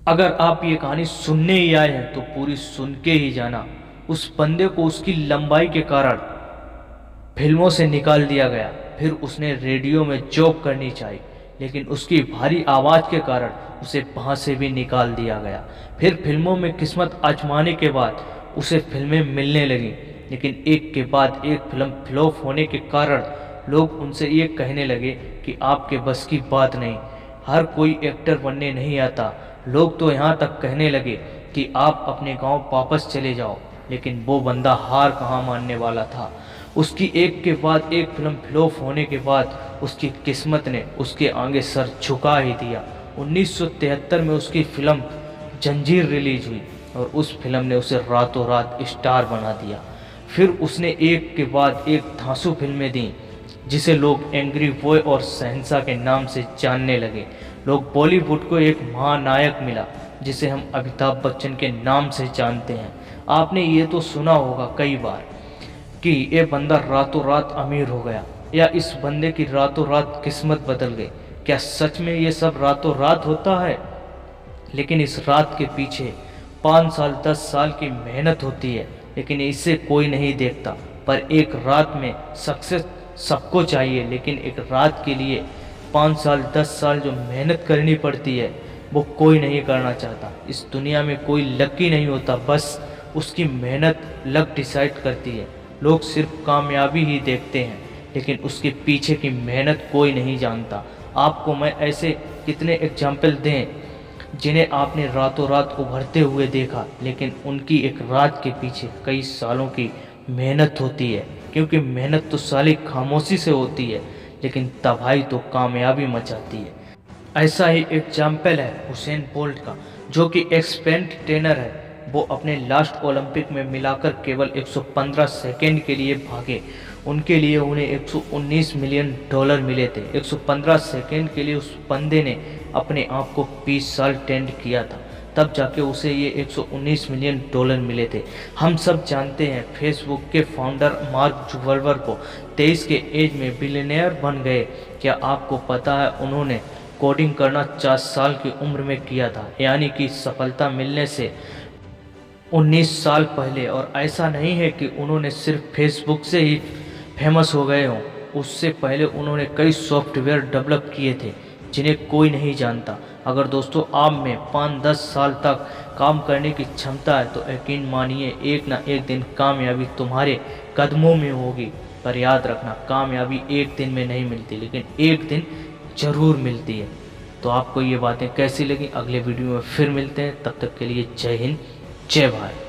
अगर आप ये कहानी सुनने ही आए हैं तो पूरी सुन के ही जाना। उस बंदे को उसकी लंबाई के कारण फिल्मों से निकाल दिया गया। फिर उसने रेडियो में जॉब करनी चाहिए, लेकिन उसकी भारी आवाज़ के कारण उसे वहाँ से भी निकाल दिया गया। फिर फिल्मों में किस्मत आजमाने के बाद उसे फिल्में मिलने लगी, लेकिन एक के बाद एक फिल्म फ्लॉप होने के कारण लोग उनसे ये कहने लगे कि आपके बस की बात नहीं, हर कोई एक्टर बनने नहीं आता। लोग तो यहाँ तक कहने लगे कि आप अपने गांव वापस चले जाओ, लेकिन वो बंदा हार कहाँ मानने वाला था। उसकी एक के बाद एक फिल्म फ्लॉप होने के बाद उसकी किस्मत ने उसके आगे सर झुका ही दिया। 1973 में उसकी फिल्म जंजीर रिलीज हुई और उस फिल्म ने उसे रातों रात स्टार बना दिया। फिर उसने एक के बाद एक धांसू फिल्में दी, जिसे लोग एंग्री बॉय और शहंशाह के नाम से जानने लगे। लोग बॉलीवुड को एक महानायक मिला, जिसे हम अमिताभ बच्चन के नाम से जानते हैं। आपने ये तो सुना होगा कई बार कि ये बंदा रातों रात अमीर हो गया, या इस बंदे की रातों रात किस्मत बदल गई। क्या सच में ये सब रातों रात होता है? लेकिन इस रात के पीछे 5 साल 10 साल की मेहनत होती है, लेकिन इसे कोई नहीं देखता। पर एक रात में सक्सेस सबको चाहिए, लेकिन एक रात के लिए 5 साल 10 साल जो मेहनत करनी पड़ती है वो कोई नहीं करना चाहता। इस दुनिया में कोई लकी नहीं होता, बस उसकी मेहनत लक डिसाइड करती है। लोग सिर्फ कामयाबी ही देखते हैं, लेकिन उसके पीछे की मेहनत कोई नहीं जानता। आपको मैं ऐसे कितने एग्जाम्पल दें जिन्हें आपने रातों रात उभरते हुए देखा, लेकिन उनकी एक रात के पीछे कई सालों की मेहनत होती है। क्योंकि मेहनत तो साली खामोशी से होती है, लेकिन तबाही तो कामयाबी मचाती है। ऐसा ही एग्जाम्पल है हुसैन बोल्ट का, जो कि एक्सपेंट ट्रेनर है। वो अपने लास्ट ओलंपिक में मिलाकर केवल 115 सेकेंड के लिए भागे। उनके लिए उन्हें 119 मिलियन डॉलर मिले थे। 115 सेकेंड के लिए उस बंदे ने अपने आप को 20 साल ट्रेंड किया था, तब जाके उसे ये 119 मिलियन डॉलर मिले थे। हम सब जानते हैं फेसबुक के फाउंडर मार्क जुकरबर्ग को 23 के एज में बिलियनियर बन गए। क्या आपको पता है उन्होंने कोडिंग करना 4 साल की उम्र में किया था, यानी कि सफलता मिलने से 19 साल पहले। और ऐसा नहीं है कि उन्होंने सिर्फ फेसबुक से ही फेमस हो गए हों, उससे पहले उन्होंने कई सॉफ्टवेयर डेवलप किए थे जिन्हें कोई नहीं जानता। अगर दोस्तों आप में 5-10 साल तक काम करने की क्षमता है तो यकीन मानिए एक ना एक दिन कामयाबी तुम्हारे कदमों में होगी। पर याद रखना, कामयाबी एक दिन में नहीं मिलती, लेकिन एक दिन ज़रूर मिलती है। तो आपको ये बातें कैसी लगी? अगले वीडियो में फिर मिलते हैं, तब तक के लिए जय हिंद, जय भारत।